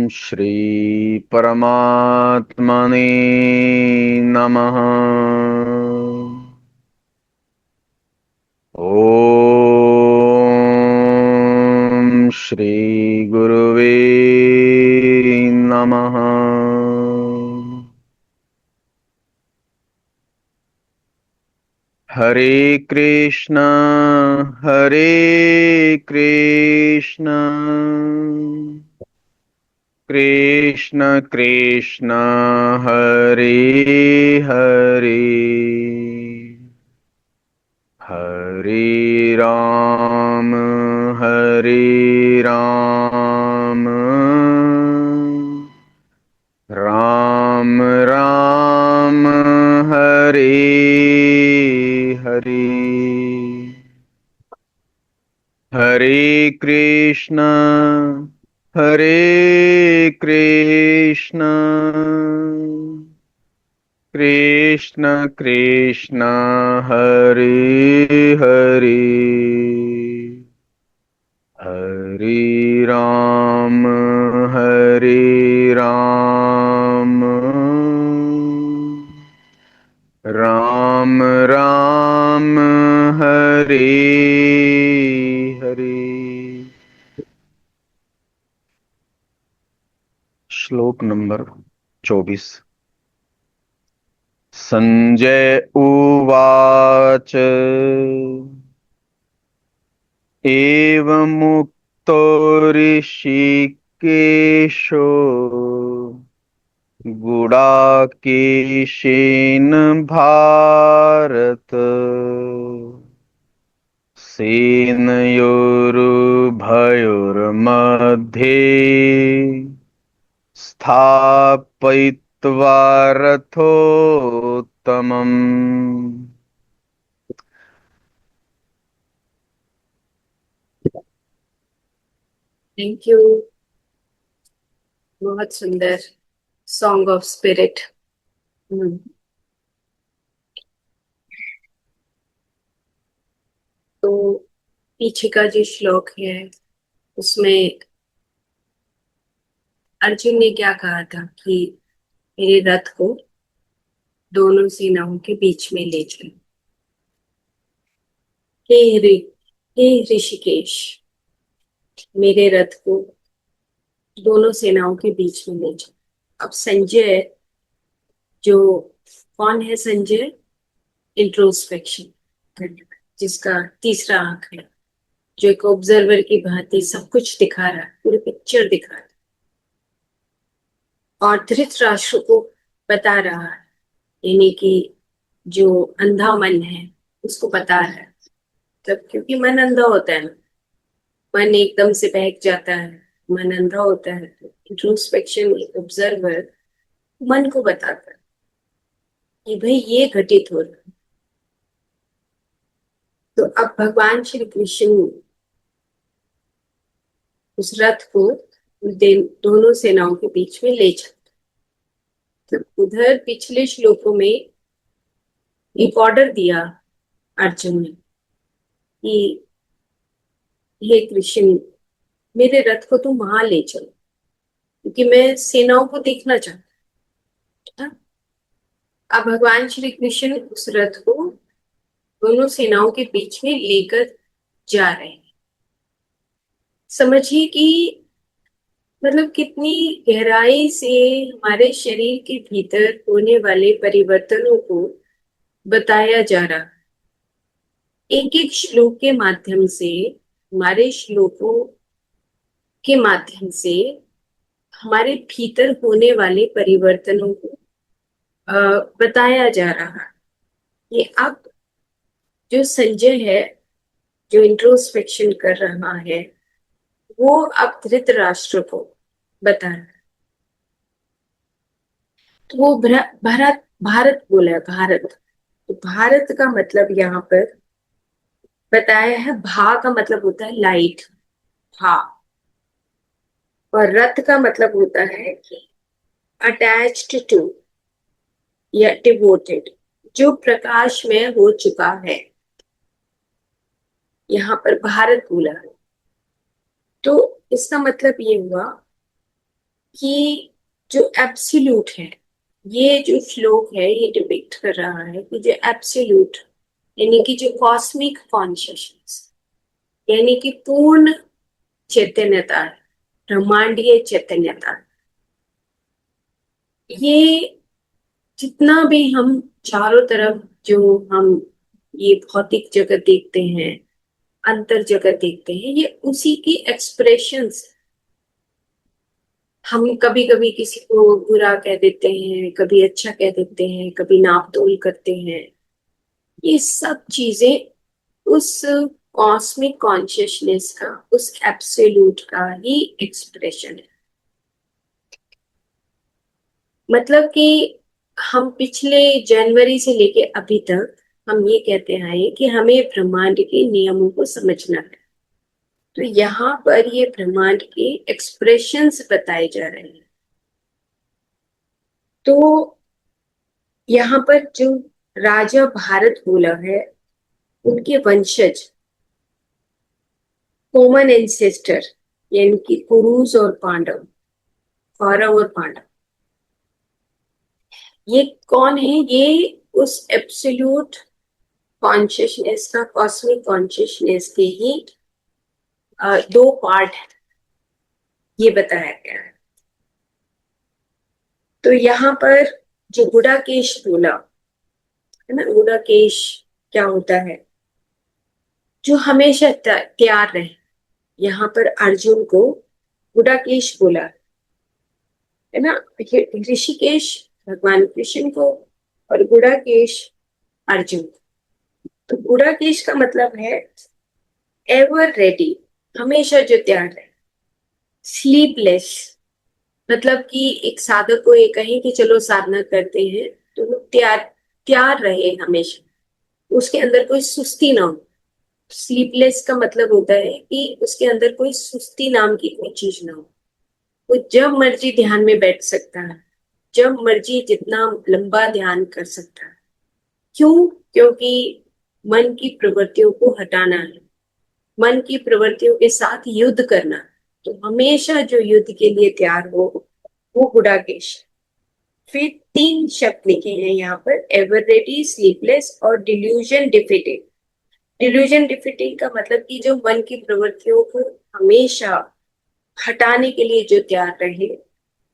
श्री परमात्मने नमः। ओम श्री गुरुवे नमः। हरे कृष्ण हरे कृष्ण कृष्ण कृष्ण हरे हरे हरे राम राम राम हरे हरे हरे कृष्ण कृष्ण कृष्ण हरे हरे हरे राम राम राम हरे हरे। श्लोक नंबर 24। संजय उवाच एवमुक्तो ऋषिकेशो गुडाकेशेन भारत सेनयोरुभयोर्मध्ये स्थापयित्वा रथोत्तमम्। Thank you. बहुत सुंदर सॉन्ग ऑफ स्पिरिट। तो पीछे का जो श्लोक है उसमें अर्जुन ने क्या कहा था कि मेरे रथ को दोनों सेनाओं के बीच में ले चलो। हे हे ऋषिकेश, मेरे रथ को दोनों सेनाओं के बीच में ले चलो। अब संजय, जो कौन है संजय? इंट्रोस्पेक्शन, जिसका तीसरा आंख है, जो एक ऑब्जर्वर की भांति सब कुछ दिखा रहा है, पूरी पिक्चर दिखा रहा है और धृतराष्ट्र को बता रहा है, यानी कि जो अंधा मन है उसको बता रहा है। तब क्योंकि मन अंधा होता है ना, मन एकदम से बहक जाता है, मन अंधा होता है, तो इंट्रोस्पेक्शन ऑब्जर्वर मन को बताता है कि भाई ये घटित हो रहा है। तो अब भगवान श्री कृष्ण उस रथ को दोनों सेनाओं के बीच में ले जाते। तो उधर पिछले श्लोकों में एक ऑर्डर दिया अर्जुन ने कि हे कृष्ण, मेरे रथ को तुम वहां ले चलो, क्योंकि मैं सेनाओं को देखना चाहता हूं। अब भगवान श्री कृष्ण उस रथ को दोनों सेनाओं के बीच में लेकर जा रहे हैं। समझिए कि मतलब कितनी गहराई से हमारे शरीर के भीतर होने वाले परिवर्तनों को बताया जा रहा है। एक एक श्लोक के माध्यम से, हमारे श्लोकों के माध्यम से हमारे भीतर होने वाले परिवर्तनों को बताया जा रहा है। ये अब जो संजय है, जो इंट्रोस्पेक्शन कर रहा है, वो अब धृतराष्ट्र को बता रहा है। तो वो भारत भारत बोला है, भारत। तो भारत का मतलब यहाँ पर बताया है, भा का मतलब होता है लाइट, भा। और रथ का मतलब होता है कि अटैच्ड टू या डिवोटेड, जो प्रकाश में हो चुका है। यहाँ पर भारत बोला है। तो इसका मतलब ये हुआ कि जो एब्सोल्यूट है, ये जो श्लोक है ये डिपिक्ट कर रहा है कि जो एब्सोल्यूट यानी कि जो कॉस्मिक कॉन्शियसनेस यानी कि पूर्ण चैतन्यता है, ब्रह्मांडीय चैतन्यता, ये जितना भी हम चारों तरफ जो हम ये भौतिक जगत देखते हैं, अंतर जगत देखते हैं, ये उसी की एक्सप्रेशंस। हम कभी कभी किसी को बुरा कह देते हैं, कभी अच्छा कह देते हैं, कभी नाप तोल करते हैं। ये सब चीजें उस कॉस्मिक कॉन्शियसनेस का, उस एब्सोल्यूट का ही एक्सप्रेशन है। मतलब कि हम पिछले जनवरी से लेके अभी तक हम ये कहते आए कि हमें ब्रह्मांड के नियमों को समझना है। तो यहाँ पर ये ब्रह्मांड के एक्सप्रेशंस बताए जा रहे हैं। तो यहाँ पर जो राजा भारत बोला है, उनके वंशज, कॉमन एंसेस्टर, यानी कि कुरुस और पांडव, कौरव और पांडव, ये कौन है? ये उस एब्सोल्यूट कॉन्शियसनेस का, कॉस्मिक कॉन्शियसनेस के ही दो पार्ट है, ये बताया गया है। तो यहाँ पर जो गुडाकेश बोला है ना, गुडाकेश क्या होता है? जो हमेशा तैयार रहे। यहाँ पर अर्जुन को गुडाकेश बोला है ना, ऋषिकेश भगवान कृष्ण को और गुडाकेश अर्जुन। तो गुडाकेश का मतलब है एवर रेडी, हमेशा जो तैयार रहे। स्लीपलेस मतलब कि एक साधक को ये कहें कि चलो साधना करते हैं, तो वो तैयार तैयार रहे हमेशा, उसके अंदर कोई सुस्ती ना हो। स्लीपलेस का मतलब होता है कि उसके अंदर कोई सुस्ती नाम की कोई चीज ना हो। वो जब मर्जी ध्यान में बैठ सकता है, जब मर्जी जितना लंबा ध्यान कर सकता है। क्यों? क्योंकि मन की प्रवृत्तियों को हटाना है, मन की प्रवृत्तियों के साथ युद्ध करना। तो हमेशा जो युद्ध के लिए तैयार हो, वो गुडाकेश। फिर तीन शब्द लिखे हैं यहाँ पर, एवर रेडी, स्लीपलेस और डिल्यूजन डिफिटेड। डिल्यूजन डिफिटेड का मतलब कि जो मन की प्रवृत्तियों को हमेशा हटाने के लिए जो तैयार रहे,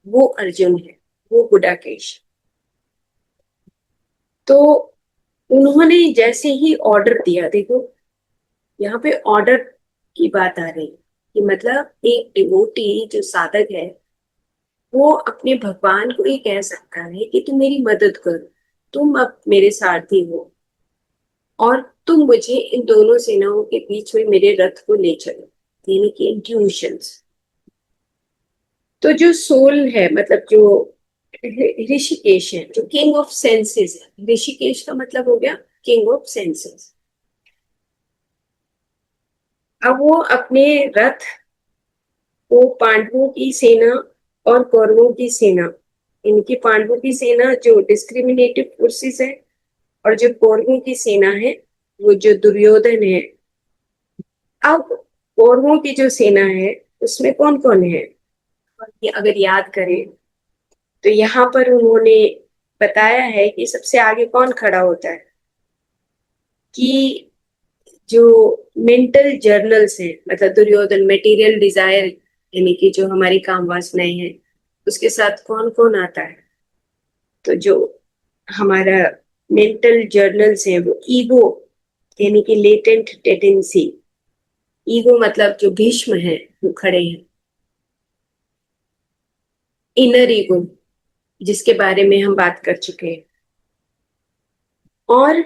वो अर्जुन है, वो गुडाकेश। तो उन्होंने जैसे ही ऑर्डर दिया, देखो यहाँ पे ऑर्डर की बात आ रही है कि मतलब एक डिवोटी जो साधक है, वो अपने भगवान को ये कह सकता है कि तुम मेरी मदद करो, तुम अब मेरे सारथी हो और तुम मुझे इन दोनों सेनाओं के बीच में मेरे रथ को ले चलो, यानी कि इंट्यूशंस। तो जो सोल है, मतलब जो ऋषिकेश है, जो किंग ऑफ सेंसेस है, ऋषिकेश का मतलब हो गया किंग ऑफ सेंसेस। अब वो अपने रथ को पांडवों की सेना और कौरवों की सेना, इनकी पांडवों की सेना जो डिस्क्रिमिनेटिव फोर्सेस है, और जो कौरवों की सेना है वो जो दुर्योधन है। अब कौरवों की जो सेना है उसमें कौन कौन है, ये अगर याद करें तो यहाँ पर उन्होंने बताया है कि सबसे आगे कौन खड़ा होता है, कि जो मेंटल जर्नल्स हैं, मतलब दुर्योधन, मटेरियल डिजायर यानी कि जो हमारी काम वासनाएं हैं, उसके साथ कौन कौन आता है? तो जो हमारा मेंटल जर्नल्स हैं, वो ईगो यानी कि लेटेंट टेंडेंसी, ईगो मतलब जो भीष्म है वो खड़े हैं। इनर ईगो, जिसके बारे में हम बात कर चुके हैं। और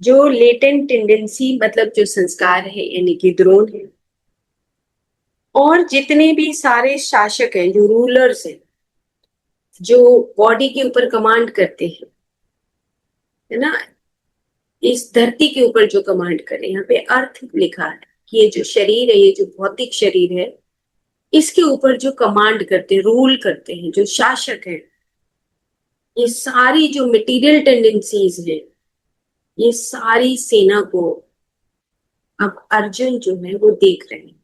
जो लेटेंट टेंडेंसी मतलब जो संस्कार है, यानी कि द्रोण है। और जितने भी सारे शासक हैं, जो रूलर्स हैं, जो बॉडी के ऊपर कमांड करते हैं, है ना, इस धरती के ऊपर जो कमांड करे, यहाँ पे अर्थ लिखा है कि ये जो शरीर है, ये जो भौतिक शरीर है, इसके ऊपर जो कमांड करते हैं, रूल करते हैं, जो शासक है, ये सारी जो मटेरियल टेंडेंसीज है, ये सारी सेना को अब अर्जुन जो है वो देख रहे हैं।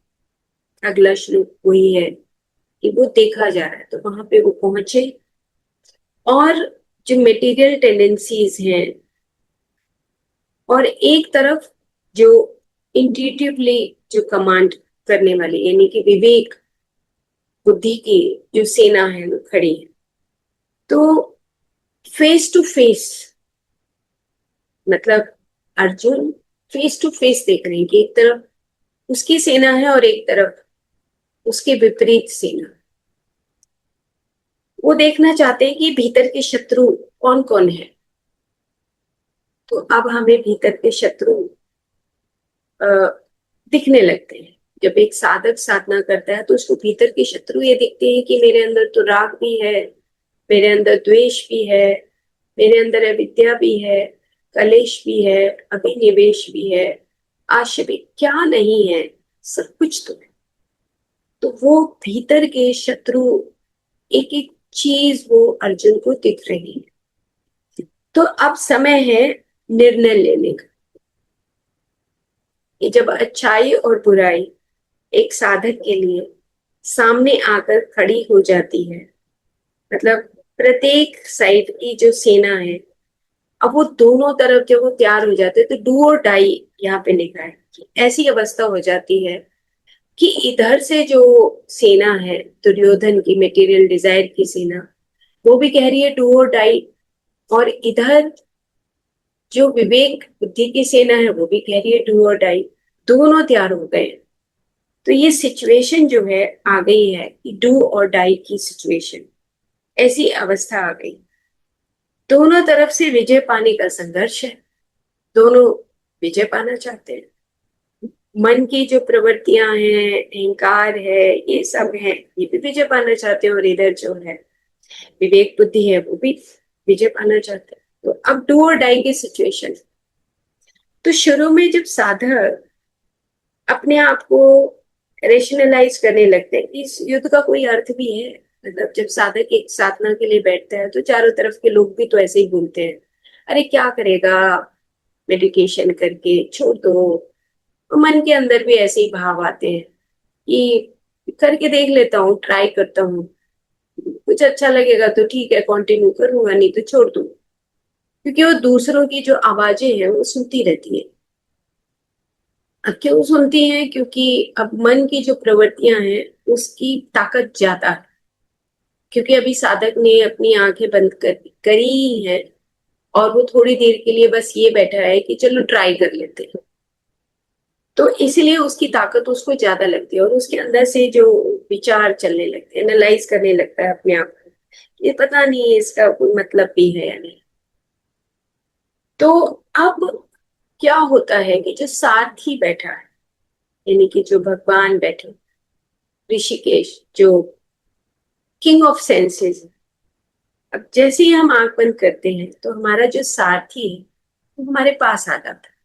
अगला श्लोक वही है कि वो देखा जा रहा है, तो वहां पे वो पहुंचे और जो मटेरियल टेंडेंसीज हैं और एक तरफ जो इंट्यूटिवली जो कमांड करने वाली यानी कि विवेक बुद्धि की जो सेना है वो खड़ी है। तो फेस टू फेस मतलब अर्जुन फेस टू फेस देख रहे हैं कि एक तरफ उसकी सेना है और एक तरफ उसके विपरीत सेना। वो देखना चाहते हैं कि भीतर के शत्रु कौन कौन है। तो अब हमें भीतर के शत्रु दिखने लगते हैं। जब एक साधक साधना करता है तो उसको भीतर के शत्रु ये दिखते हैं कि मेरे अंदर तो राग भी है, मेरे अंदर द्वेष भी है, मेरे अंदर अविद्या भी है, कलेश भी है, अभिनिवेश भी है, आशा भी, क्या नहीं है, सब कुछ तो है। तो वो भीतर के शत्रु एक एक चीज वो अर्जुन को दिख रही है। तो अब समय है निर्णय लेने का कि जब अच्छाई और बुराई एक साधक के लिए सामने आकर खड़ी हो जाती है, मतलब प्रत्येक साइड की जो सेना है, अब वो दोनों तरफ जब वो तैयार हो जाते हैं तो डू और डाई यहाँ पे लिखा है कि ऐसी अवस्था हो जाती है कि इधर से जो सेना है दुर्योधन की मटेरियल डिजायर की सेना, वो भी कह रही है डू और डाई, और इधर जो विवेक बुद्धि की सेना है वो भी कह रही है डू और डाई। दोनों तैयार हो गए। तो ये सिचुएशन जो है आ गई है कि डू और डाई की सिचुएशन, ऐसी अवस्था आ गई। दोनों तरफ से विजय पाने का संघर्ष है, दोनों विजय पाना चाहते हैं। मन की जो प्रवृत्तियां हैं, अहंकार है, ये सब है, ये भी विजय पाना चाहते हैं, और इधर जो है विवेक बुद्धि है वो भी विजय पाना चाहते हैं। तो अब डू और डाई की सिचुएशन। तो शुरू में जब साधक अपने आप को रेशनलाइज करने लगते हैं कि इस युद्ध का कोई अर्थ भी है, मतलब जब साधक एक साधना के लिए बैठता है तो चारों तरफ के लोग भी तो ऐसे ही बोलते हैं, अरे क्या करेगा मेडिटेशन करके, छोड़ दो। तो मन के अंदर भी ऐसे ही भाव आते हैं कि करके देख लेता हूँ, ट्राई करता हूँ, कुछ अच्छा लगेगा तो ठीक है कंटिन्यू करूंगा, नहीं तो छोड़ दूंगा। क्योंकि वो दूसरों की जो आवाजें हैं वो सुनती रहती है। अब क्यों सुनती हैं? क्योंकि अब मन की जो प्रवृत्तियां हैं उसकी ताकत ज्यादा है। क्योंकि अभी साधक ने अपनी आंखें बंद करी है और वो थोड़ी देर के लिए बस ये बैठा है कि चलो ट्राई कर लेते हैं, तो इसलिए उसकी ताकत उसको ज्यादा लगती है और उसके अंदर से जो विचार चलने लगते हैं, एनालाइज करने लगता है अपने आप को, ये पता नहीं है इसका कोई मतलब भी है या नहीं। तो अब क्या होता है कि जो सारथी बैठा है, यानी कि जो भगवान बैठे, ऋषिकेश जो किंग ऑफ सेंसेस, अब जैसे ही हम आंख बंद करते हैं तो हमारा जो सारथी है वो हमारे पास आ जाता है।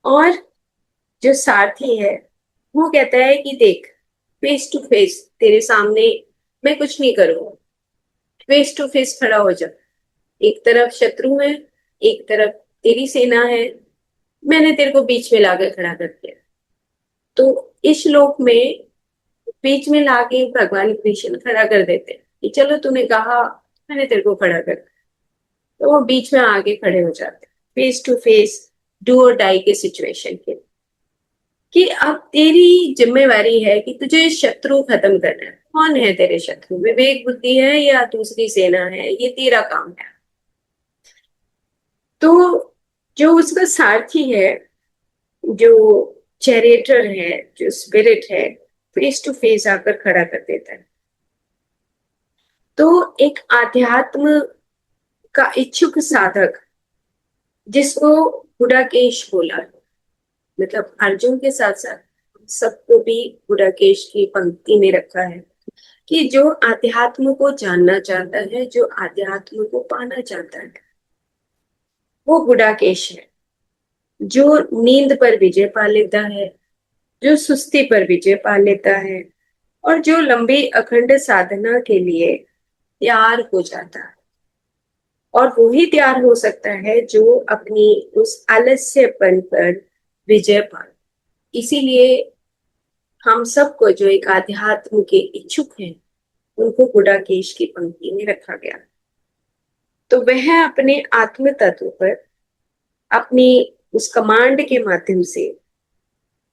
और जो सारथी है वो कहता है कि देख, फेस टू फेस तेरे सामने मैं कुछ नहीं करूंगा, फेस टू फेस खड़ा हो जा। एक तरफ शत्रु है, एक तरफ तेरी सेना है, मैंने तेरे को बीच में लाकर खड़ा कर दिया। तो इस श्लोक में बीच में लाके भगवान कृष्ण खड़ा कर देते हैं कि चलो तूने कहा, मैंने तेरे को खड़ा कर दिया। तो वो बीच में आगे खड़े हो जाते हैं फेस टू फेस डू और डाई के सिचुएशन के, कि अब तेरी जिम्मेवारी है कि तुझे शत्रु खत्म करना है। कौन है तेरे शत्रु? विवेक बुद्धि है या दूसरी सेना है? ये तेरा काम है। तो जो उसका सारथी है, जो चैरियटर है, जो स्पिरिट है, फेस टू फेस आकर खड़ा कर देता है। तो एक आध्यात्म का इच्छुक साधक, जिसको गुडाकेश बोला, मतलब अर्जुन के साथ साथ सबको भी गुडाकेश की पंक्ति में रखा है, कि जो आध्यात्म को जानना चाहता है, जो आध्यात्म को पाना चाहता है, वो गुडाकेश है। जो नींद पर विजय पा लेता है, जो सुस्ती पर विजय पा लेता है, और जो लंबी अखंड साधना के लिए तैयार हो जाता है। और वो ही तैयार हो सकता है जो अपनी उस आलस्यपन पर विजय पाए। इसीलिए हम सबको जो एक आध्यात्म के इच्छुक हैं उनको गुडाकेश की पंक्ति में रखा गया। तो वह अपने आत्म तत्व पर अपनी उस कमांड के माध्यम से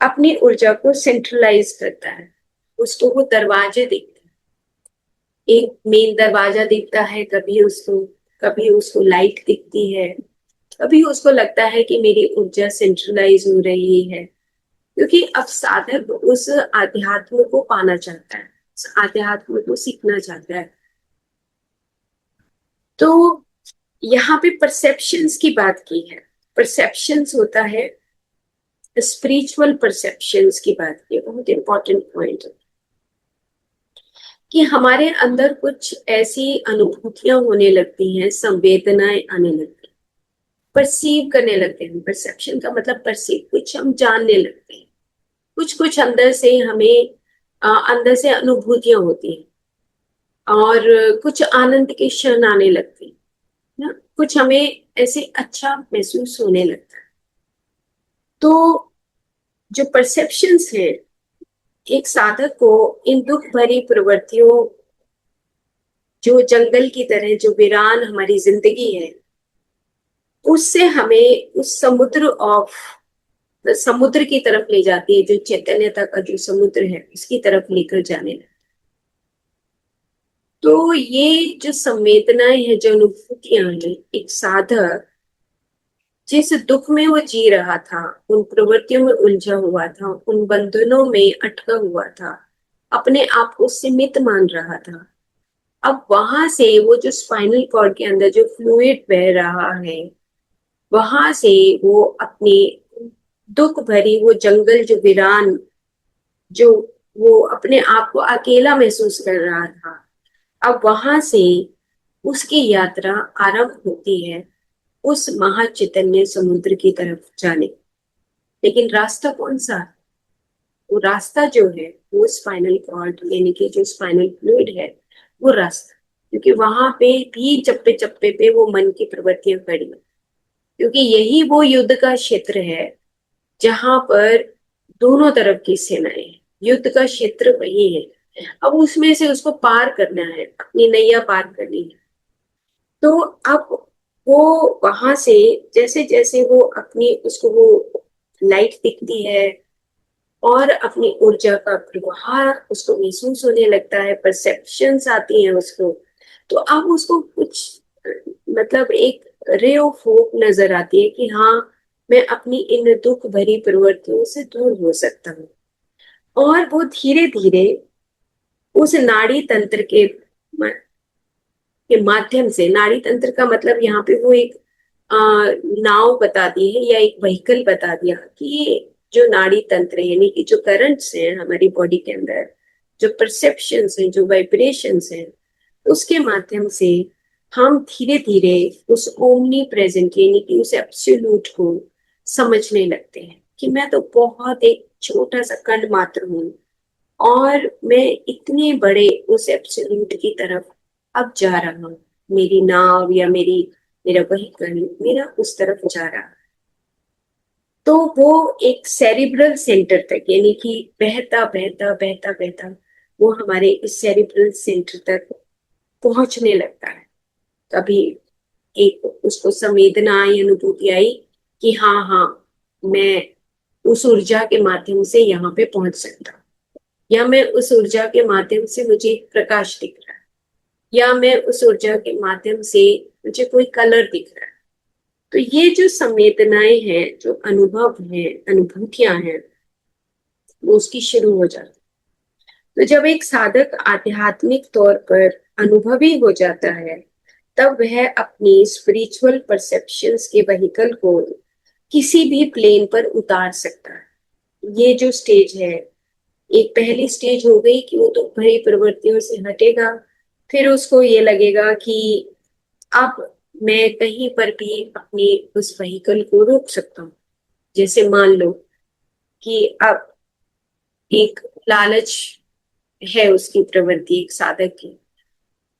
अपनी ऊर्जा को सेंट्रलाइज करता है। उसको वो दरवाजे दिखते हैं, एक मेन दरवाजा दिखता है, कभी उसको लाइट दिखती है, कभी उसको लगता है कि मेरी ऊर्जा सेंट्रलाइज हो रही है, क्योंकि अब साधक उस आध्यात्म को पाना चाहता है, उस आध्यात्म को सीखना चाहता है। तो यहाँ पे परसेप्शंस की बात की है। परसेप्शंस होता है, स्पिरिचुअल परसेप्शंस की बात की, बहुत इंपॉर्टेंट पॉइंट है कि हमारे अंदर कुछ ऐसी अनुभूतियां होने लगती हैं, संवेदनाएं आने लगती हैं, परसीव करने लगते हैं। परसेप्शन का मतलब परसीव, कुछ हम जानने लगते हैं, कुछ कुछ अंदर से हमें अंदर से अनुभूतियां होती हैं, और कुछ आनंद के क्षण आने लगते हैं ना, कुछ हमें ऐसे अच्छा महसूस होने लगता है। तो जो परसेप्शंस है, एक साधक को इन दुख भरी प्रवृत्तियों, जो जंगल की तरह जो वीरान हमारी जिंदगी है, उससे हमें उस समुद्र की तरफ ले जाती है, जो चैतन्यता का जो समुद्र है उसकी तरफ लेकर जाने लगती है। तो ये जो संवेदनाएं हैं, जो अनुभूतियां हैं, एक साधक जिस दुख में वो जी रहा था, उन प्रवृत्तियों में उलझा हुआ था, उन बंधनों में अटका हुआ था, अपने आप को सीमित मान रहा था, अब वहां से वो जो स्पाइनल कॉर्ड के अंदर जो फ्लूइड बह रहा है, वहां से वो अपनी दुख भरी वो जंगल जो वीरान, जो वो अपने आप को अकेला महसूस कर रहा था, अब वहां से उसकी यात्रा आरंभ होती है उस महाचैतन्य समुद्र की तरफ जाने। लेकिन रास्ता कौन सा? वो रास्ता जो है वो स्पाइनल कॉर्ड, यानी कि जो स्पाइनल फ्लूइड है, वो रास्ता, क्योंकि वहां पे भी चप्पे चप्पे पे वो मन की प्रवृत्तियां खड़ी हैं, क्योंकि यही वो युद्ध का क्षेत्र है जहां पर दोनों तरफ की सेनाएं हैं। युद्ध का क्षेत्र वही है। अब उसमें से उसको पार करना है, अपनी नैया पार करनी है। तो अब वो वहां से जैसे जैसे वो अपनी उसको वो लाइट दिखती है और अपनी ऊर्जा का प्रवाह उसको महसूस होने लगता है, परसेप्शंस आती हैं उसको, तो अब उसको कुछ मतलब एक रे ऑफ होप नजर आती है कि हाँ, मैं अपनी इन दुख भरी प्रवृत्तियों से दूर हो सकता हूँ। और वो धीरे धीरे उस नाड़ी तंत्र के माध्यम से, नाड़ी तंत्र का मतलब यहाँ पे वो एक आ, नाव बता दी है या एक व्हीकल बता दिया कि ये जो नाड़ी तंत्र है, यानी कि जो करंट्स हैं हमारी बॉडी के अंदर, जो परसेप्शंस हैं, जो वाइब्रेशंस हैं, उसके माध्यम से हम धीरे धीरे उस ओमनी प्रेजेंट, यानी कि उस एब्सोल्यूट को समझने लगते हैं कि मैं तो बहुत एक छोटा सा कण मात्र हूँ, और मैं इतने बड़े उस एब्सोल्यूट की तरफ अब जा रहा हूँ। मेरी नाव या मेरा व्हीकल मेरा उस तरफ जा रहा है। तो वो एक सेरिब्रल सेंटर तक, यानी कि बहता बहता बहता बहता वो हमारे इस सेरिब्रल सेंटर तक पहुंचने लगता है। कभी एक उसको संवेदना आई, अनुभूति आई कि हाँ हाँ, मैं उस ऊर्जा के माध्यम से यहाँ पे पहुंच सकता हूँ, या मैं उस ऊर्जा के माध्यम से मुझे एक प्रकाश दिख रहा है, या मैं उस ऊर्जा के माध्यम से मुझे कोई कलर दिख रहा है। तो ये जो संवेदनाएं हैं, जो अनुभव हैं, अनुभूतियां हैं, वो उसकी शुरू हो जाती। तो जब एक साधक आध्यात्मिक तौर पर अनुभवी हो जाता है, तब वह अपनी स्पिरिचुअल परसेप्शंस के व्हीकल को किसी भी प्लेन पर उतार सकता है। ये जो स्टेज है, एक पहली स्टेज हो गई कि वो तो भरी प्रवृत्तियों से हटेगा, फिर उसको ये लगेगा कि अब मैं कहीं पर भी अपनी उस व्हीकल को रोक सकता हूँ। जैसे मान लो कि अब एक लालच है उसकी प्रवृत्ति, एक साधक की,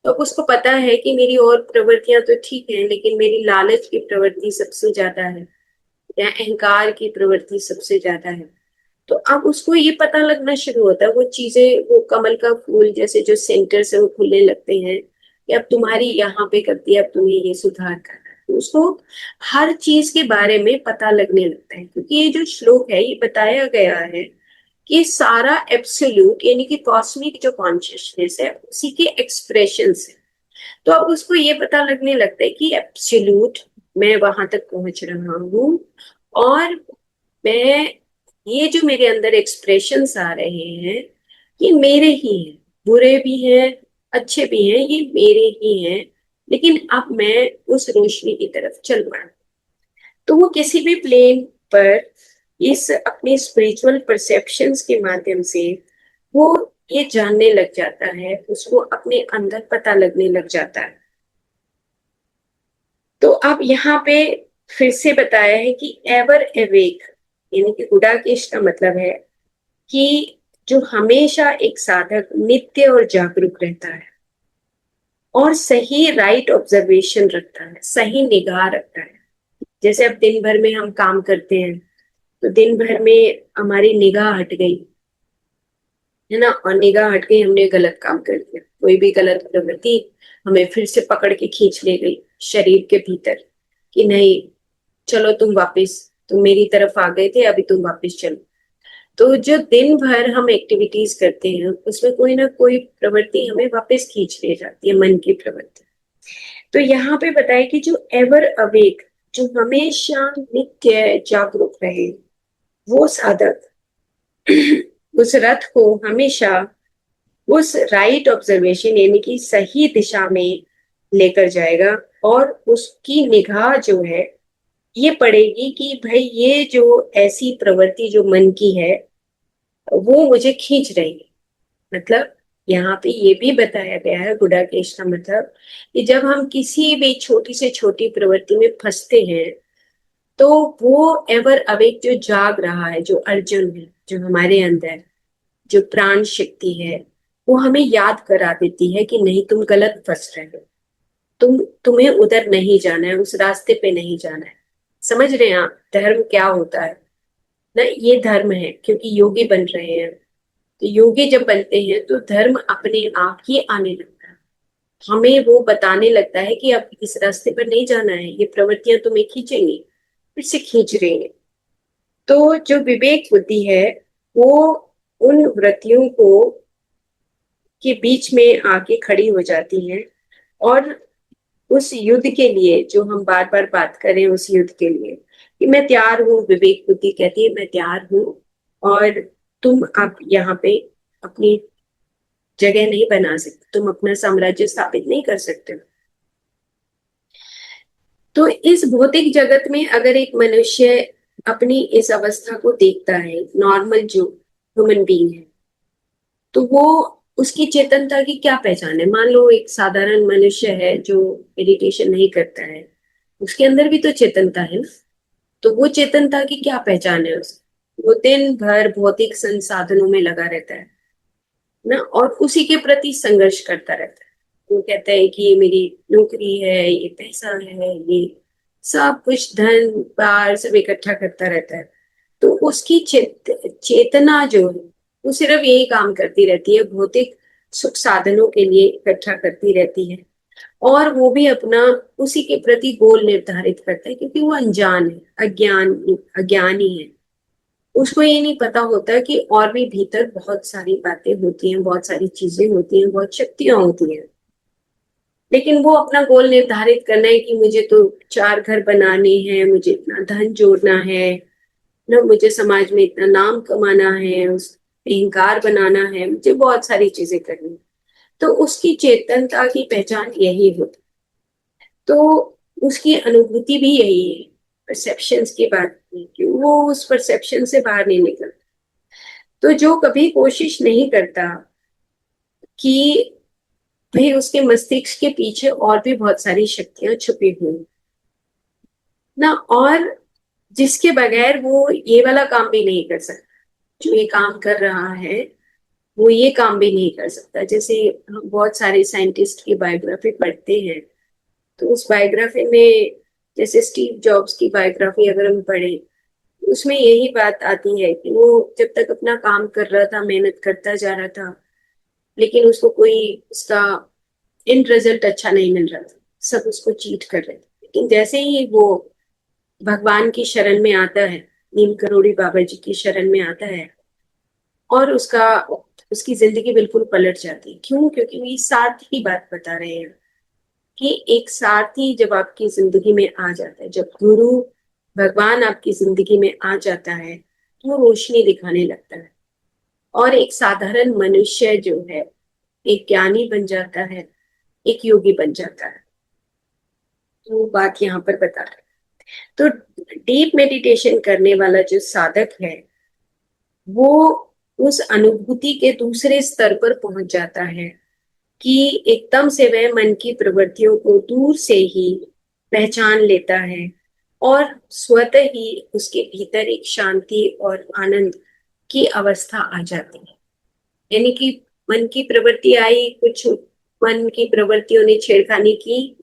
तो उसको पता है कि मेरी और प्रवृत्तियां तो ठीक है, लेकिन मेरी लालच की प्रवृत्ति सबसे ज्यादा है, या अहंकार की प्रवृत्ति सबसे ज्यादा है। तो अब उसको ये पता लगना शुरू होता है, वो चीजें, वो कमल का फूल जैसे जो सेंटर से वो खुलने लगते हैं कि अब तुम्हारी यहाँ पे गलती है, अब तुम्हें ये सुधार करना है। तो उसको हर चीज के बारे में पता लगने लगता है, क्योंकि ये जो श्लोक है ये बताया गया है कि सारा एब्सोल्यूट यानी कि कॉस्मिक जो कॉन्शियसनेस है उसी के एक्सप्रेशन है। तो अब उसको ये पता लगने लगता है कि एब्सोल्यूट मैं वहां तक पहुंच रहा हूँ, और मैं, ये जो मेरे अंदर एक्सप्रेशंस आ रहे हैं ये मेरे ही हैं, बुरे भी हैं अच्छे भी हैं, ये मेरे ही हैं। लेकिन अब मैं उस रोशनी की तरफ चल पड़ा। तो वो किसी भी प्लेन पर इस अपने स्पिरिचुअल परसेप्शंस के माध्यम से वो ये जानने लग जाता है, उसको अपने अंदर पता लगने लग जाता है। तो अब यहाँ पे फिर से बताया है कि एवर अवेक, यानी कि गुडाकेश का मतलब है कि जो हमेशा एक साधक नित्य और जागरूक रहता है और सही राइट ऑब्जर्वेशन रखता है, सही निगाह रखता है। जैसे अब दिन भर में हम काम करते हैं, तो दिन भर में हमारी निगाह हट गई है ना, और निगाह हट गई, हमने गलत काम कर दिया, कोई भी गलत प्रवृत्ति हमें फिर से पकड़ के खींच ले गई शरीर के भीतर कि नहीं, चलो तुम मेरी तरफ आ गए थे, अभी तुम वापस चलो। तो जो दिन भर हम एक्टिविटीज करते हैं उसमें कोई ना कोई प्रवृत्ति हमें वापस खींच ले जाती है, मन की प्रवृत्ति। तो यहाँ पे बताया कि जो एवर अवेक, जो हमेशा नित्य जागरूक रहे, वो साधक उस रथ को हमेशा उस राइट ऑब्जर्वेशन यानी कि सही दिशा में लेकर जाएगा, और उसकी निगाह जो है ये पड़ेगी कि भाई ये जो ऐसी प्रवृत्ति जो मन की है वो मुझे खींच रही है। मतलब यहाँ पे ये भी बताया गया है गुडाकेश का मतलब कि जब हम किसी भी छोटी से छोटी प्रवृत्ति में फंसते हैं, तो वो एवर अवेक जो जाग रहा है, जो अर्जुन है, जो हमारे अंदर जो प्राण शक्ति है, वो हमें याद करा देती है कि नहीं, तुम गलत फंस रहे हो, तुम्हें उधर नहीं जाना है, उस रास्ते पे नहीं जाना है। समझ रहे हैं आप धर्म क्या होता है ना, ये धर्म है क्योंकि योगी बन रहे हैं। तो योगी जब बनते हैं तो धर्म अपने आप ही आने लगता है, हमें वो बताने लगता है कि अब इस रास्ते पर नहीं जाना है, ये प्रवृत्तियां तुम्हें खींचेंगी, फिर से खींच रही है। तो जो विवेक बुद्धि है वो उन वृत्तियों को के बीच में आके खड़ी हो जाती है, और उस युद्ध के लिए जो हम बार बार बात करें, उस युद्ध के लिए कि मैं तैयार हूँ, विवेक बुद्धि कहती है मैं तैयार हूँ, और तुम अब यहाँ पे अपनी जगह नहीं बना सकते, तुम अपना साम्राज्य स्थापित नहीं कर सकते हो। तो इस भौतिक जगत में अगर एक मनुष्य अपनी इस अवस्था को देखता है, नॉर्मल जो ह्यूमन बीइंग है, तो वो उसकी चेतनता की क्या पहचान है। मान लो एक साधारण मनुष्य है जो मेडिटेशन नहीं करता है, उसके अंदर भी तो चेतनता है ना। तो वो चेतनता की क्या पहचान है उसकी, वो दिन भर भौतिक संसाधनों में लगा रहता है ना, और उसी के प्रति संघर्ष करता रहता है। वो कहता है कि ये मेरी नौकरी है, ये पैसा है, ये सब कुछ धन बार सब इकट्ठा करता रहता है। तो उसकी चेतना जो है वो सिर्फ यही काम करती रहती है, भौतिक सुख साधनों के लिए इकट्ठा करती रहती है, और वो भी अपना उसी के प्रति गोल निर्धारित करता है, क्योंकि वो अनजान है, अज्ञानी है। उसको ये नहीं पता होता कि और भी भीतर बहुत सारी बातें होती हैं, बहुत सारी चीजें होती हैं, बहुत शक्तियां होती हैं। लेकिन वो अपना गोल निर्धारित करना है कि मुझे तो 4 घर बनाने हैं, मुझे इतना धन जोड़ना है ना, मुझे समाज में इतना नाम कमाना है, उस अहंकार बनाना है, मुझे बहुत सारी चीजें करनी है। तो उसकी चेतनता की पहचान यही होती, तो उसकी अनुभूति भी यही है, परसेप्शंस की बात नहीं कि वो उस परसेप्शन से बाहर नहीं निकल। तो जो कभी कोशिश नहीं करता कि भाई उसके मस्तिष्क के पीछे और भी बहुत सारी शक्तियां छुपी हुई ना, और जिसके बगैर वो ये वाला काम भी नहीं कर सकता, जो ये काम कर रहा है वो ये काम भी नहीं कर सकता। जैसे हम बहुत सारे साइंटिस्ट की बायोग्राफी पढ़ते हैं, तो उस बायोग्राफी में जैसे स्टीव जॉब्स की बायोग्राफी अगर हम पढ़े, उसमें यही बात आती है कि वो जब तक अपना काम कर रहा था, मेहनत करता जा रहा था, लेकिन उसको कोई उसका इन रिजल्ट अच्छा नहीं मिल रहा था, सब उसको चीट कर रहे थे। लेकिन जैसे ही वो भगवान की शरण में आता है, नीम करोड़ी बाबा जी की शरण में आता है, और उसकी जिंदगी बिल्कुल पलट जाती है। क्यों? क्योंकि वो ये साथ ही बात बता रहे हैं कि एक साथी जब आपकी जिंदगी में आ जाता है, जब गुरु भगवान आपकी जिंदगी में आ जाता है, तो वो रोशनी दिखाने लगता है, और एक साधारण मनुष्य जो है एक ज्ञानी बन जाता है, एक योगी बन जाता है। तो वो बात यहाँ पर बता रहे हैं। तो डीप मेडिटेशन करने वाला जो साधक है, वो उस अनुभूति के दूसरे स्तर पर पहुंच जाता है कि एकदम से वह मन की प्रवृत्तियों को दूर से ही पहचान लेता है, और स्वतः ही उसके भीतर एक शांति और आनंद की अवस्था आ जाती है। यानी कि मन की प्रवृत्ति आई, कुछ मन की प्रवृत्तियों ने छेड़खानी की,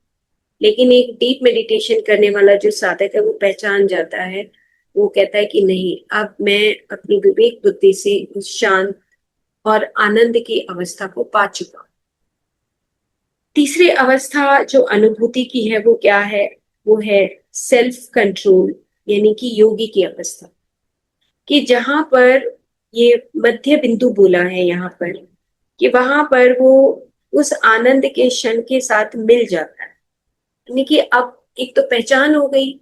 लेकिन एक डीप मेडिटेशन करने वाला जो साधक है वो पहचान जाता है। वो कहता है कि नहीं, अब मैं अपनी विवेक बुद्धि से उस शांत और आनंद की अवस्था को पा चुका हूं। तीसरी अवस्था जो अनुभूति की है वो क्या है? वो है सेल्फ कंट्रोल, यानी कि योगी की अवस्था। कि जहां पर ये मध्य बिंदु बोला है यहाँ पर, कि वहां पर वो उस आनंद के क्षण के साथ मिल जाता है। यानी कि अब एक तो पहचान हो गई,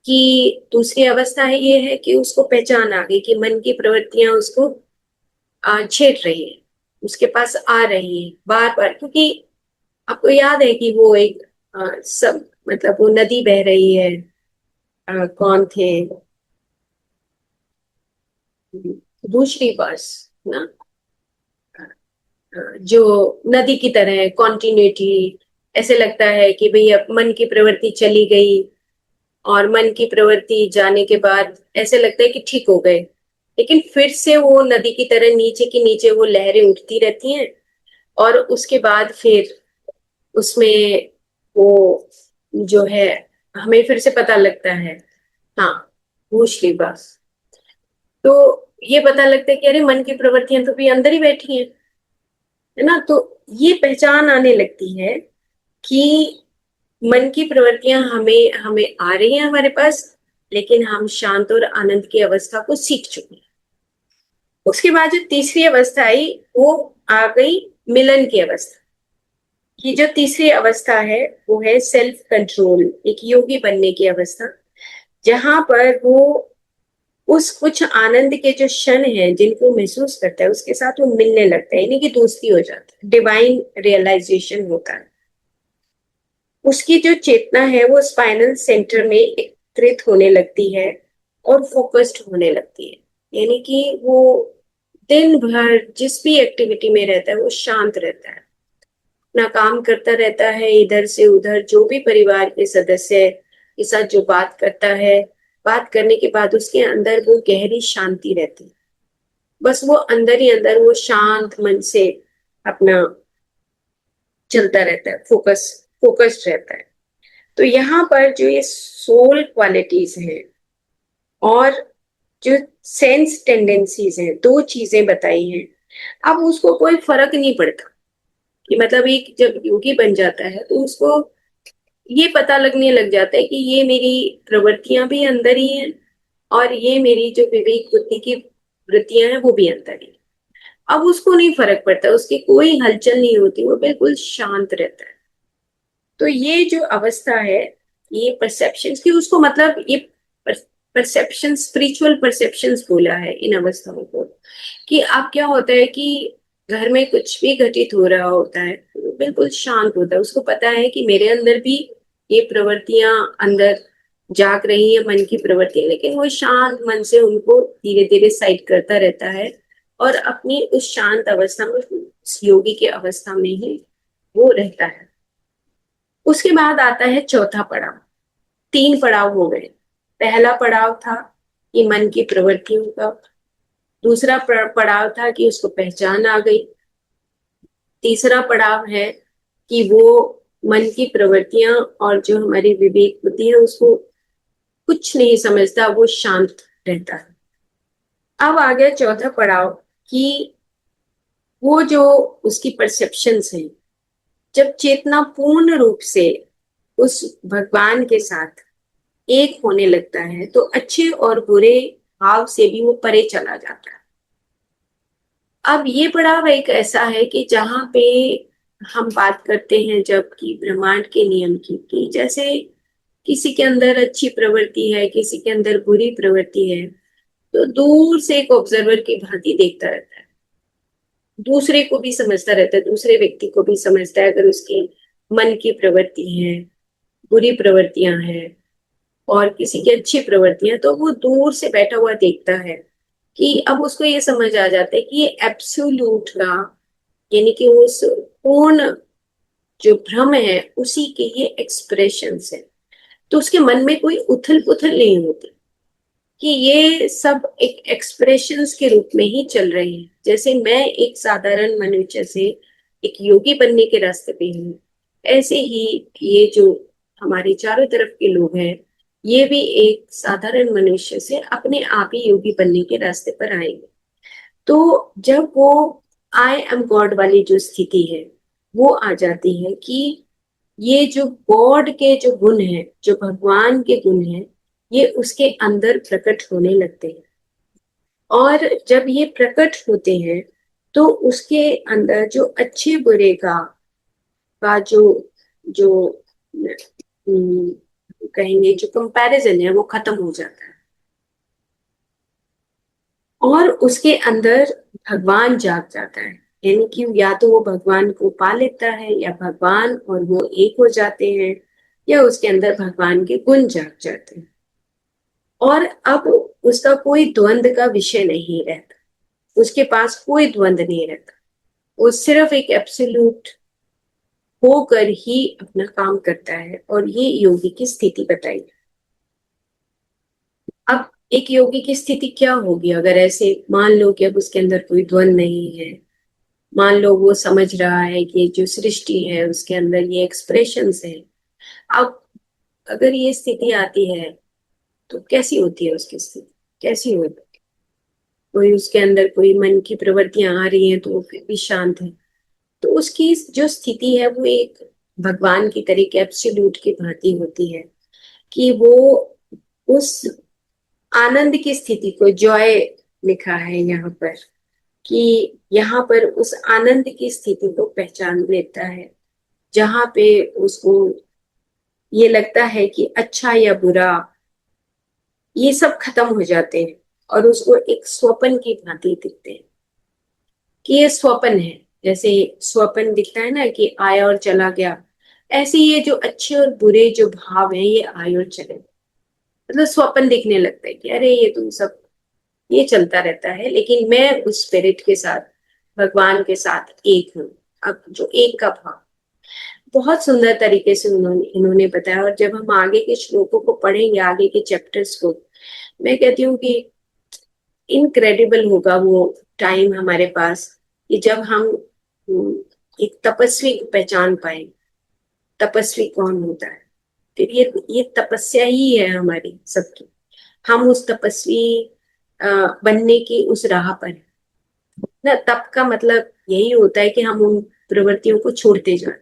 कि दूसरी अवस्था है ये है कि उसको पहचान आ गई कि मन की प्रवृत्तियां उसको छेड़ रही है, उसके पास आ रही है बार बार। क्योंकि आपको याद है कि वो एक सब मतलब वो नदी बह रही है, कौन थे, दूसरी बस ना, जो नदी की तरह है, कॉन्टिन्यूटी। ऐसे लगता है कि भाई अब मन की प्रवृत्ति चली गई, और मन की प्रवृत्ति जाने के बाद ऐसे लगता है कि ठीक हो गए, लेकिन फिर से वो नदी की तरह नीचे की नीचे वो लहरें उठती रहती हैं, और उसके बाद फिर उसमें वो जो है, हमें फिर से पता लगता है, हाँ, होश बस। तो ये पता लगता है कि अरे मन की प्रवृत्तियां तो भी अंदर ही बैठी हैं, है ना। तो ये पहचान आने लगती है कि मन की प्रवृत्तियां हमें हमें आ रही हैं हमारे पास, लेकिन हम शांत और आनंद की अवस्था को सीख चुके हैं। उसके बाद जो तीसरी अवस्था आई, वो आ गई मिलन की अवस्था। कि जो तीसरी अवस्था है वो है सेल्फ कंट्रोल, एक योगी बनने की अवस्था, जहां पर वो उस कुछ आनंद के जो क्षण है जिनको महसूस करता है उसके साथ वो मिलने लगता है, यानी कि दोस्ती हो जाती है, डिवाइन रियलाइजेशन होता है। उसकी जो चेतना है वो स्पाइनल सेंटर में एकत्रित होने लगती है और फोकस्ड होने लगती है। यानी कि वो दिन भर जिस भी एक्टिविटी में रहता है वो शांत रहता है, अपना काम करता रहता है, इधर से उधर जो भी परिवार के सदस्य के साथ जो बात करता है, बात करने के बाद उसके अंदर वो गहरी शांति रहती है। बस वो अंदर ही अंदर वो शांत मन से अपना चलता रहता है, फोकस्ड रहता है। तो यहाँ पर जो ये सोल क्वालिटीज हैं और जो सेंस टेंडेंसीज हैं, दो चीजें बताई हैं। अब उसको कोई फर्क नहीं पड़ता कि मतलब एक जब योगी बन जाता है तो उसको ये पता लगने लग जाता है कि ये मेरी प्रवृत्तियां भी अंदर ही हैं, और ये मेरी जो विवेक बुद्धि की वृत्तियां हैं वो भी अंदर ही हैं। अब उसको नहीं फर्क पड़ता, उसकी कोई हलचल नहीं होती, वो बिल्कुल शांत रहता है। तो ये जो अवस्था है, ये परसेप्शन की, उसको मतलब ये परसेप्शन, स्पिरिचुअल परसेप्शन बोला है इन अवस्थाओं को। कि अब क्या होता है कि घर में कुछ भी घटित हो रहा होता है तो वो बिल्कुल शांत होता है, उसको पता है कि मेरे अंदर भी ये प्रवृत्तियां अंदर जाग रही है, मन की प्रवृत्ति, लेकिन वो शांत मन से उनको धीरे धीरे साइड करता रहता है, और अपनी उस शांत अवस्था में, उस योगी की अवस्था में ही वो रहता है। उसके बाद आता है चौथा पड़ाव। तीन पड़ाव हो गए। पहला पड़ाव था कि मन की प्रवृत्तियों का, दूसरा पड़ाव था कि उसको पहचान आ गई, तीसरा पड़ाव है कि वो मन की प्रवृत्तियां और जो हमारी विवेक बुद्धि है उसको कुछ नहीं समझता, वो शांत रहता है। अब आ गया चौथा पड़ाव कि वो जो उसकी परसेप्शंस है, जब चेतना पूर्ण रूप से उस भगवान के साथ एक होने लगता है तो अच्छे और बुरे भाव से भी वो परे चला जाता है। अब ये पड़ाव एक ऐसा है कि जहां पे हम बात करते हैं जब कि ब्रह्मांड के नियम की, कि जैसे किसी के अंदर अच्छी प्रवृत्ति है, किसी के अंदर बुरी प्रवृत्ति है, तो दूर से एक ऑब्जर्वर की भांति देखता रहता है, दूसरे को भी समझता रहता है, दूसरे व्यक्ति को भी समझता है। अगर उसके मन की प्रवृत्ति है, बुरी प्रवृत्तियां हैं और किसी की अच्छी प्रवृत्तियां, तो वो दूर से बैठा हुआ देखता है कि अब उसको ये समझ आ जाता है कि ये एब्सोल्यूट का, यानी कि उस पूर्ण जो भ्रम है उसी के ये एक्सप्रेशंस है। तो उसके मन में कोई उथल पुथल नहीं होती कि ये सब एक एक्सप्रेशंस के रूप में ही चल रहे हैं। जैसे मैं एक साधारण मनुष्य से एक योगी बनने के रास्ते पे हूँ, ऐसे ही ये जो हमारे चारों तरफ के लोग हैं, ये भी एक साधारण मनुष्य से अपने आप ही योगी बनने के रास्ते पर आएंगे। तो जब वो आई एम गॉड वाली जो स्थिति है वो आ जाती है कि ये जो गॉड के जो गुण है, जो भगवान के गुण है, ये उसके अंदर प्रकट होने लगते हैं। और जब ये प्रकट होते हैं तो उसके अंदर जो अच्छे बुरे का जो कहेंगे जो कंपैरिजन है वो खत्म हो जाता है, और उसके अंदर भगवान जाग जाता है। यानी कि या तो वो भगवान को पा लेता है, या भगवान और वो एक हो जाते हैं, या उसके अंदर भगवान के गुण जाग जाते हैं। और अब उसका कोई द्वंद का विषय नहीं रहता, उसके पास कोई द्वंद नहीं रहता, वो सिर्फ एक एब्सोल्यूट होकर ही अपना काम करता है। और ये योगी की स्थिति बताई। अब एक योगी की स्थिति क्या होगी अगर ऐसे मान लो कि अब उसके अंदर कोई द्वंद नहीं है, मान लो वो समझ रहा है कि जो सृष्टि है उसके अंदर ये एक्सप्रेशंस है। अब अगर ये स्थिति आती है तो कैसी होती है उसकी स्थिति, कैसी होती है? कोई उसके अंदर कोई मन की प्रवृत्तियां आ रही हैं तो वो फिर भी शांत है। तो उसकी जो स्थिति है वो एक भगवान की तरीके एब्सोल्यूट की भांति होती है कि वो उस आनंद की स्थिति को, जॉय लिखा है यहाँ पर, कि यहाँ पर उस आनंद की स्थिति को पहचान लेता है जहां पे उसको ये लगता है कि अच्छा या बुरा ये सब खत्म हो जाते हैं, और उसको एक स्वप्न की भांति दिखते हैं कि ये स्वप्न है। जैसे स्वप्न दिखता है ना कि आया और चला गया, ऐसे ये जो अच्छे और बुरे जो भाव हैं ये आए और चले, मतलब स्वप्न दिखने लगता है कि अरे ये तुम सब ये चलता रहता है, लेकिन मैं उस स्पिरिट के साथ, भगवान के साथ एक हूँ। अब जो एक का भाव बहुत सुंदर तरीके से इन्होंने बताया। और जब हम आगे के श्लोकों को पढ़ेंगे, आगे के चैप्टर्स को, मैं कहती हूँ कि इनक्रेडिबल होगा वो टाइम हमारे पास कि जब हम एक तपस्वी को पहचान पाए। तपस्वी कौन होता है? फिर ये तपस्या ही है हमारी सबकी। हम उस तपस्वी बनने की उस राह पर हैं। ना तप का मतलब यही होता है कि हम उन प्रवृत्तियों को छोड़ते जाएं,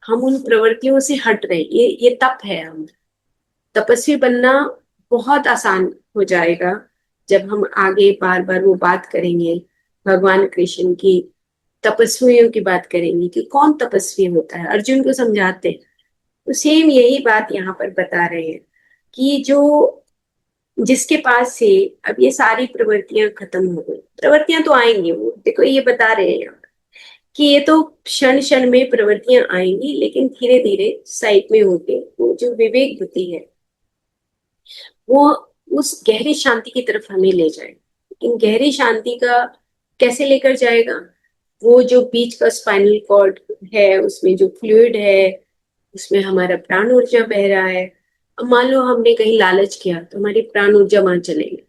हम उन प्रवृत्तियों से हट रहे, ये तप है। हम तपस्वी बनना बहुत आसान हो जाएगा जब हम आगे बार बार वो बात करेंगे, भगवान कृष्ण की तपस्वियों की बात करेंगे कि कौन तपस्वी होता है, अर्जुन को समझाते हैं। तो सेम यही बात यहाँ पर बता रहे हैं कि जो जिसके पास से अब ये सारी प्रवृत्तियां खत्म हो गई, प्रवृत्तियां तो आएंगी, वो देखो ये बता रहे हैं यहाँ कि ये तो क्षण क्षण में प्रवृत्तियां आएंगी, लेकिन धीरे धीरे साइड में होके वो जो विवेक बुद्धि है वो उस गहरी शांति की तरफ हमें ले जाए। लेकिन गहरी शांति का कैसे लेकर जाएगा? वो जो बीच का स्पाइनल कॉर्ड है उसमें जो फ्लूइड है, उसमें हमारा प्राण ऊर्जा बह रहा है। अब मान लो हमने कहीं लालच किया तो हमारी प्राण ऊर्जा वहां चले गई,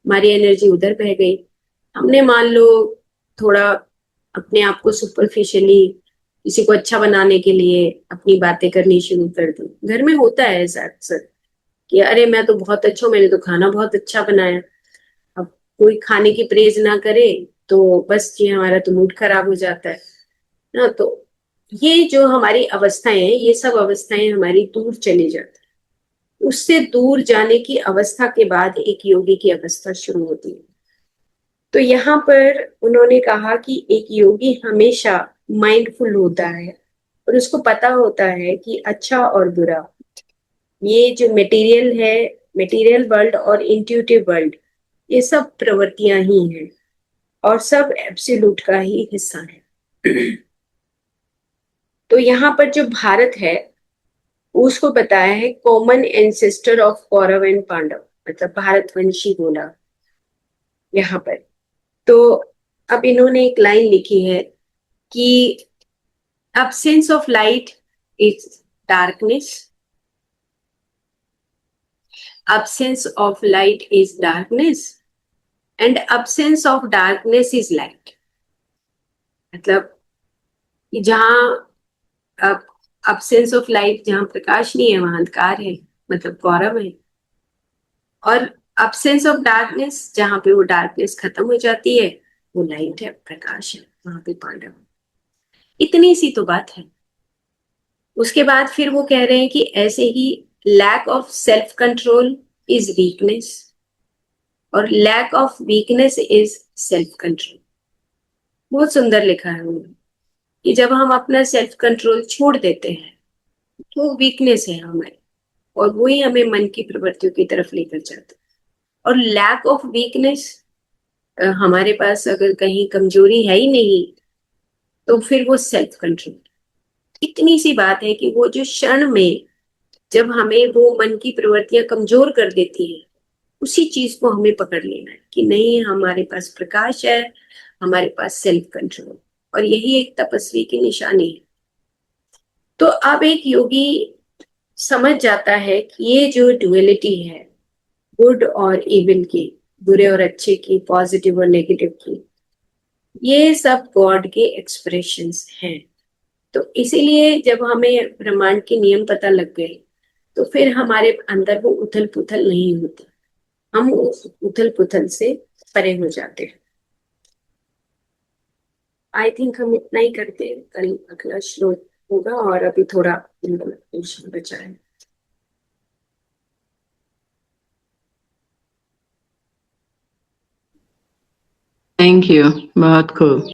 हमारी एनर्जी उधर बह गई। हमने मान लो थोड़ा अपने आप को सुपरफिशियली किसी को अच्छा बनाने के लिए अपनी बातें करनी शुरू कर दी, घर में होता है ऐसा अक्सर, कि अरे मैं तो बहुत अच्छा हूँ, मैंने तो खाना बहुत अच्छा बनाया। अब कोई खाने की प्रेज ना करे तो बस ये हमारा तो मूड खराब हो जाता है ना। तो ये जो हमारी अवस्थाएं हैं, ये सब अवस्थाएं हमारी दूर चली जाती है। उससे दूर जाने की अवस्था के बाद एक योगी की अवस्था शुरू होती है। तो यहाँ पर उन्होंने कहा कि एक योगी हमेशा माइंडफुल होता है और उसको पता होता है कि अच्छा और बुरा, ये जो मटेरियल है, मटेरियल वर्ल्ड और इंट्यूटिव वर्ल्ड, ये सब प्रवृत्तियां ही हैं और सब एब्सोल्यूट का ही हिस्सा है। तो यहाँ पर जो भारत है, उसको बताया है common ancestor of Kaurava and Pandava, मतलब भारतवंशी बोला यहाँ पर। तो अब इन्होंने एक लाइन लिखी है कि absence of light is darkness, absence of light is darkness and absence of darkness is light। मतलब जहां absence of light, जहां प्रकाश नहीं है वहां अंधकार है, मतलब गौरव है। और absence of darkness, जहां पे वो डार्कनेस खत्म हो जाती है, वो लाइट है, प्रकाश है, वहां पे पांडव। इतनी सी तो बात है। उसके बाद फिर वो कह रहे हैं कि ऐसे ही lack of self control is weakness और lack of weakness is self control. बहुत सुंदर लिखा है उन्होंने कि जब हम अपना सेल्फ कंट्रोल छोड़ देते हैं तो वीकनेस है हमारी, और वही हमें मन की प्रवृत्तियों की तरफ लेकर जाता है। और लैक ऑफ वीकनेस, हमारे पास अगर कहीं कमजोरी है ही नहीं तो फिर वो सेल्फ कंट्रोल। इतनी सी बात है कि वो जो क्षण में जब हमें वो मन की प्रवृत्तियां कमजोर कर देती है, उसी चीज को हमें पकड़ लेना है कि नहीं, हमारे पास प्रकाश है, हमारे पास सेल्फ कंट्रोल। और यही एक तपस्वी की निशानी है। तो अब एक योगी समझ जाता है कि ये जो ड्युअलिटी है, गुड और इविल की, बुरे और अच्छे की, पॉजिटिव और नेगेटिव की, ये सब गॉड के एक्सप्रेशंस हैं। तो इसीलिए जब हमें ब्रह्मांड के नियम पता लग गए तो फिर हमारे अंदर वो उथल पुथल नहीं होती, हम उस उथल पुथल से परे हो जाते हैं। आई थिंक हम इतना ही करते हैं, कल अगला श्लोक होगा और अभी थोड़ा बचा है। थैंक यू, बहुत खूब।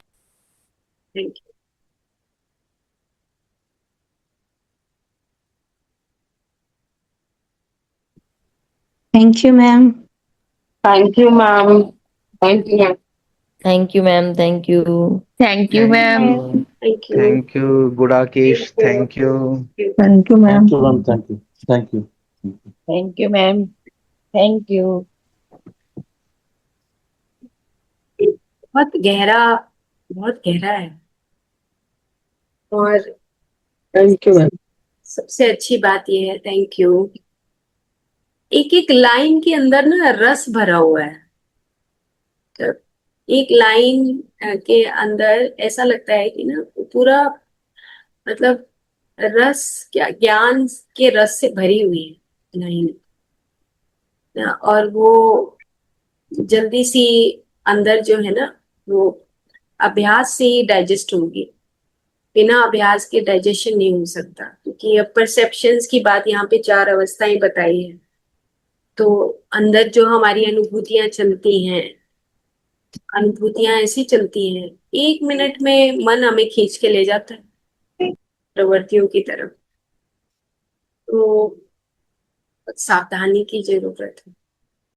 Thank you. Thank you, ma'am. Thank you ma'am. Thank you ma'am. Thank you, ma'am. Thank you. Thank you, ma'am. Thank you. Thank you, Gudakesh. Thank you. Thank you, ma'am. Thank you, ma'am. Thank you. Thank you. Thank you, ma'am. Thank you. बहुत गहरा, बहुत गहरा है। और thank you ma'am. सबसे अच्छी बात यह है, थैंक यू, एक एक लाइन के अंदर ना रस भरा हुआ है। तो एक लाइन के अंदर ऐसा लगता है कि ना पूरा, मतलब रस, क्या ज्ञान के रस से भरी हुई है लाइन। और वो जल्दी सी अंदर जो है ना, वो अभ्यास से ही डाइजेस्ट होगी। बिना अभ्यास के डाइजेशन नहीं हो सकता, क्योंकि अब परसेप्शंस की बात यहाँ पे चार अवस्थाएं बताई है। तो अंदर जो हमारी अनुभूतियां चलती हैं, अनुभूतियां ऐसी चलती हैं, 1 मिनट में मन हमें खींच के ले जाता है प्रवृत्तियों की तरफ। तो सावधानी की जरूरत है।